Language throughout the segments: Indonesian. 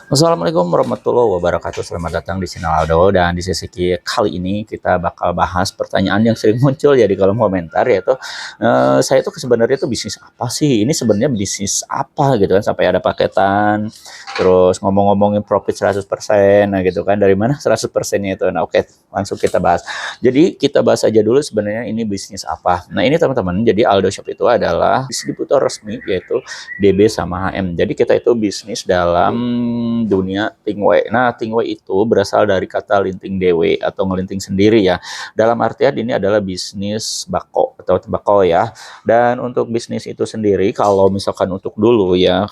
Assalamualaikum warahmatullahi wabarakatuh. Selamat datang di channel Aldo, dan di sesi kali ini kita bakal bahas pertanyaan yang sering muncul ya di kolom komentar, yaitu saya tuh sebenarnya tuh bisnis apa sih? Ini sebenarnya bisnis apa gitu kan, sampai ada paketan, terus ngomong-ngomongin profit 100%. Nah gitu kan, dari mana 100%-nya itu? Nah oke, langsung kita bahas. Jadi kita bahas aja dulu sebenarnya ini bisnis apa. Nah ini teman-teman, jadi Aldo Shop itu adalah distributor resmi, yaitu DB sama HM. Jadi kita itu bisnis dalam dunia tingwe. Nah, tingwe itu berasal dari kata linting dewe atau ngelinting sendiri ya. Dalam artian ini adalah bisnis bako atau tembakau ya. Dan untuk bisnis itu sendiri, kalau misalkan untuk dulu ya,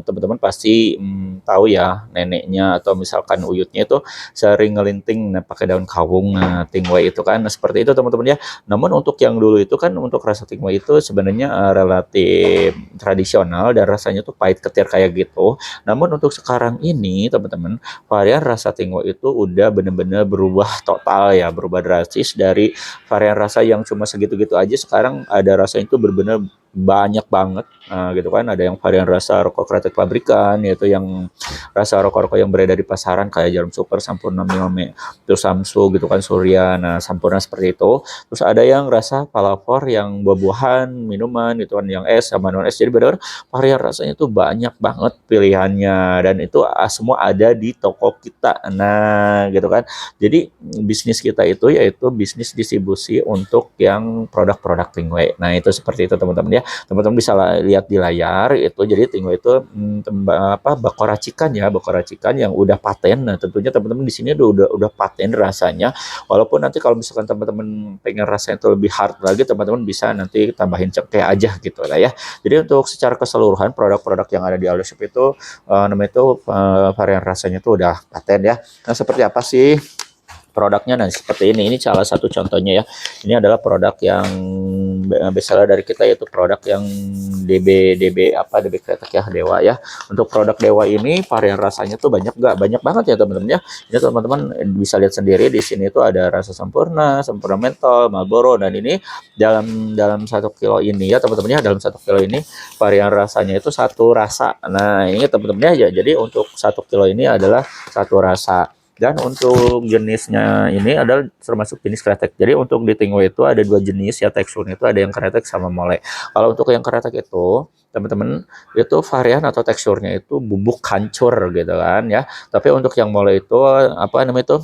teman-teman pasti tahu ya, neneknya atau misalkan uyutnya itu sering ngelinting pakai daun kawung. Nah, tingwe itu kan seperti itu teman-teman ya. Namun untuk yang dulu itu kan, untuk rasa tingwe itu sebenarnya relatif tradisional dan rasanya tuh pahit ketir kayak gitu. Namun untuk sekarang ini teman-teman, varian rasa tinggo itu udah bener-bener berubah total ya, berubah drastis dari varian rasa yang cuma segitu-gitu aja. Sekarang ada rasa itu bener-bener banyak banget. Gitu kan, ada yang varian rasa rokok kretek pabrikan, yaitu yang rasa rokok-rokok yang beredar di pasaran kayak Jarum Super, Sampurna, Milme, terus Samsu gitu kan, Surya. Nah, Sampurna seperti itu. Terus ada yang rasa palavor yang buah-buahan, minuman gitu kan, yang es sama non es. Jadi benar varian rasanya tuh banyak banget pilihannya, dan itu semua ada di toko kita. Nah, gitu kan. Jadi bisnis kita itu yaitu bisnis distribusi untuk yang produk-produk Tingwe. Nah, itu seperti itu teman-teman ya. Teman-teman bisa lihat di layar itu. Jadi Tingwe itu bako racikan ya, bako racikan yang udah paten. Nah, tentunya teman-teman di sini udah paten rasanya. Walaupun nanti kalau misalkan teman-teman pengen rasanya itu lebih hard lagi, teman-teman bisa nanti tambahin cengkeh aja gitu lah ya. Jadi untuk secara keseluruhan produk-produk yang ada di Aldo Shop itu namanya itu varian rasanya itu udah paten ya. Nah, seperti apa sih produknya? Nah, seperti ini salah satu contohnya ya. Ini adalah produk yang bestseller dari kita, yaitu produk yang DB Kretek ya, Dewa ya. Untuk produk Dewa ini varian rasanya tuh banyak banget ya teman-teman ya. Ini teman-teman bisa lihat sendiri, di sini tuh ada rasa sempurna, sempurna mentol, Marlboro. Dan ini dalam dalam 1 kilo ini ya teman-teman ya, dalam 1 kilo ini varian rasanya itu satu rasa. Nah, ini teman-teman ya, jadi untuk 1 kilo ini adalah satu rasa. Dan untuk jenisnya ini adalah termasuk jenis kretek. Jadi untuk di Tingwe itu ada dua jenis ya teksturnya, itu ada yang kretek sama mole. Kalau untuk yang kretek itu teman-teman, itu varian atau teksturnya itu bubuk hancur gitu kan ya. Tapi untuk yang mole itu apa namanya itu,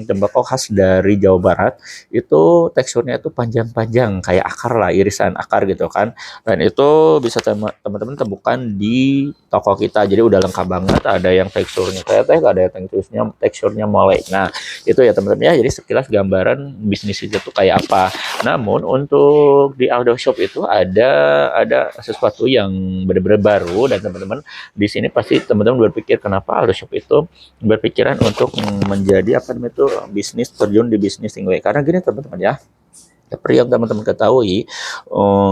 tembakau khas dari Jawa Barat. Itu teksturnya itu panjang-panjang kayak akar lah, irisan akar gitu kan. Dan itu bisa teman-teman temukan di toko kita. Jadi udah lengkap banget, ada yang teksturnya kretek, ada yang teksturnya mole. Nah, itu ya teman-teman ya. Jadi sekilas gambaran bisnis itu tuh kayak apa. Namun untuk di Aldo Shop itu ada sesuatu yang benar-benar baru, dan teman-teman di sini pasti teman-teman berpikir kenapa Aldo Shop itu berpikiran untuk menjadi apa namanya itu bisnis, terjun di bisnis tinggal. Karena gini teman-teman ya, seperti yang teman-teman ketahui,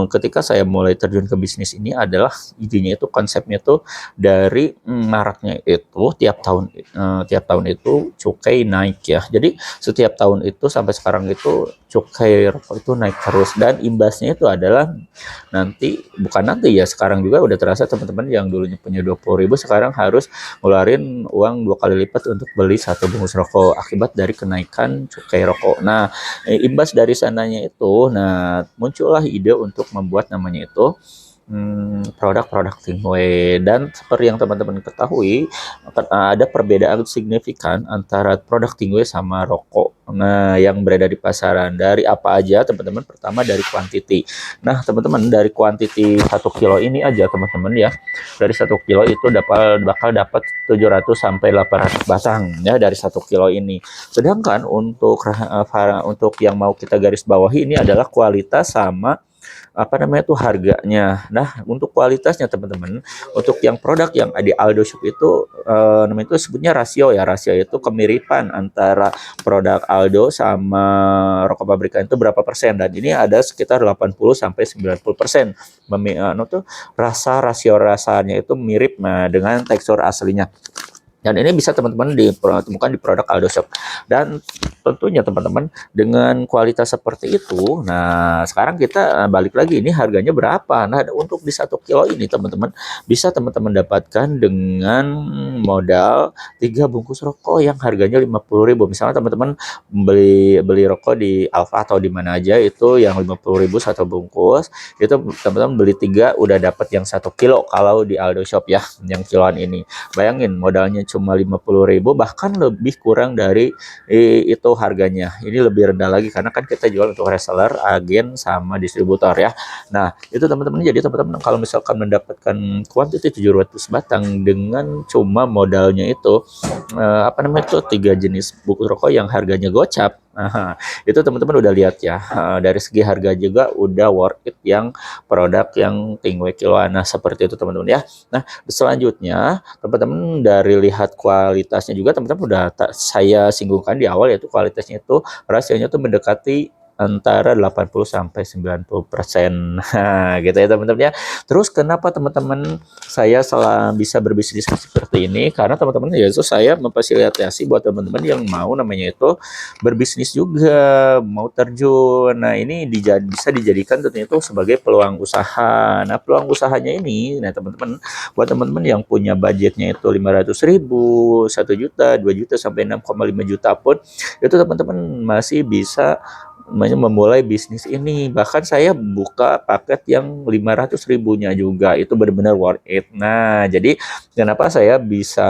ketika saya mulai terjun ke bisnis ini adalah idenya itu, konsepnya itu dari maraknya itu tiap tahun itu cukai naik ya. Jadi setiap tahun itu sampai sekarang itu cukai rokok itu naik terus, dan imbasnya itu adalah bukan nanti ya, sekarang juga udah terasa teman-teman, yang dulunya punya 20.000 sekarang harus ngeluarin uang 2 kali lipat untuk beli satu bungkus rokok akibat dari kenaikan cukai rokok. Nah, imbas dari sananya itu, nah muncullah ide untuk membuat namanya itu produk-produk Tingwe. Dan seperti yang teman-teman ketahui, ada perbedaan signifikan antara produk Tingwe sama rokok. Nah, yang beredar di pasaran dari apa aja teman-teman? Pertama dari kuantiti. Nah, teman-teman, dari kuantiti 1 kilo ini aja teman-teman ya. Dari 1 kilo itu bakal dapat 700 sampai 800 batang ya dari 1 kilo ini. Sedangkan untuk yang mau kita garis bawahi ini adalah kualitas sama apa namanya tuh harganya. Nah, untuk kualitasnya teman-teman, untuk yang produk yang di Aldo Shop itu namanya itu sebutnya rasio ya. Rasio itu kemiripan antara produk Aldo sama rokok pabrikan itu berapa persen, dan ini ada sekitar 80 sampai 90%. Tuh rasio rasanya itu mirip dengan tekstur aslinya. Dan ini bisa teman-teman ditemukan di produk Aldo Shop. Dan tentunya teman-teman dengan kualitas seperti itu. Nah, sekarang kita balik lagi ini harganya berapa. Nah, untuk di 1 kilo ini teman-teman bisa teman-teman dapatkan dengan modal 3 bungkus rokok yang harganya 50.000. Misalnya teman-teman beli beli rokok di Alfa atau di mana aja itu yang 50.000 satu bungkus, itu teman-teman beli 3 udah dapat yang 1 kilo kalau di Aldo Shop ya, yang kiloan ini. Bayangin modalnya cuma 50.000, bahkan lebih kurang dari itu harganya. Ini lebih rendah lagi karena kan kita jual untuk reseller, agen sama distributor ya. Nah, itu teman-teman, jadi teman-teman kalau misalkan mendapatkan kuantiti 700 batang dengan cuma modalnya itu apa namanya itu 3 jenis bungkus rokok yang harganya gocap. Nah, itu teman-teman udah lihat ya, dari segi harga juga udah worth it yang produk yang tingwe kiloan. Nah, seperti itu teman-teman ya. Nah, selanjutnya teman-teman dari lihat kualitasnya juga teman-teman udah saya singgungkan di awal, yaitu kualitasnya itu rasionya tuh mendekati antara 80 sampai 90%. Nah, gitu ya teman-teman ya. Terus kenapa teman-teman saya bisa berbisnis seperti ini? Karena teman-teman ya itu saya memfasilitasi buat teman-teman yang mau namanya itu berbisnis juga, mau terjun. Nah, ini bisa dijadikan tentunya itu sebagai peluang usaha. Nah, peluang usahanya ini, nah teman-teman, buat teman-teman yang punya budgetnya itu 500.000, 1 juta, 2 juta sampai 6,5 juta pun, itu teman-teman masih bisa memulai bisnis ini. Bahkan saya buka paket yang 500.000-nya juga, itu benar-benar worth it. Nah, jadi kenapa saya bisa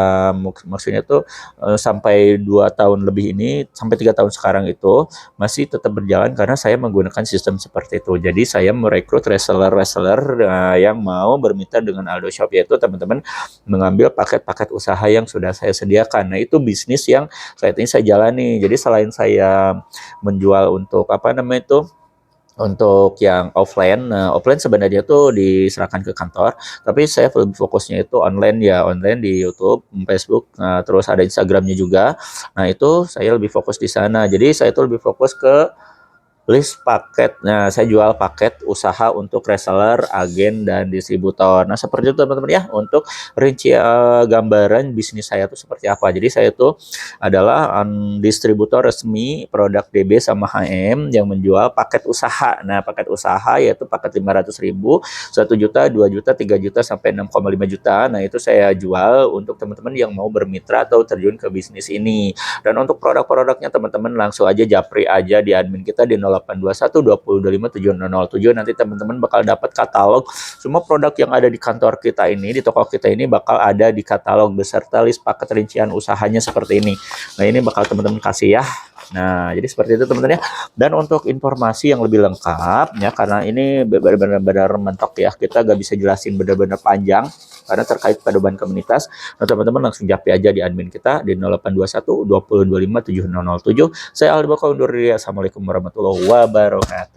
maksudnya tuh sampai 2 tahun lebih ini, sampai 3 tahun sekarang itu masih tetap berjalan karena saya menggunakan sistem seperti itu. Jadi saya merekrut reseller-reseller yang mau bermitra dengan Aldo Shop, yaitu teman-teman mengambil paket-paket usaha yang sudah saya sediakan. Nah, itu bisnis yang saat ini saya jalani. Jadi selain saya menjual untuk apa namanya itu untuk yang offline, nah offline sebenarnya tuh diserahkan ke kantor, tapi saya lebih fokusnya itu online ya, online di YouTube, Facebook, nah, terus ada Instagramnya juga. Nah, itu saya lebih fokus di sana. Jadi saya tuh lebih fokus ke list paket. Nah, saya jual paket usaha untuk reseller, agen, dan distributor. Nah, seperti itu teman-teman ya, untuk rinci gambaran bisnis saya itu seperti apa. Jadi saya itu adalah distributor resmi produk DB sama HM yang menjual paket usaha. Nah, paket usaha yaitu paket 500.000, 1 juta, 2 juta, 3 juta, sampai 6,5 juta. Nah, itu saya jual untuk teman-teman yang mau bermitra atau terjun ke bisnis ini. Dan untuk produk-produknya teman-teman langsung aja japri aja di admin kita di 0821 2025 7007. Nanti teman-teman bakal dapat katalog semua produk yang ada di kantor kita ini, di toko kita ini bakal ada di katalog beserta list paket rincian usahanya seperti ini. Nah, ini bakal teman-teman kasih ya. Nah, jadi seperti itu teman-teman ya. Dan untuk informasi yang lebih lengkap ya, karena ini benar-benar mentok ya, kita gak bisa jelasin benar-benar panjang karena terkait pedoman komunitas. Nah, teman-teman langsung japri aja di admin kita di 0821 2025 7007. Saya Aldo Bakal undur diri. Assalamualaikum warahmatullahi wabarakatuh.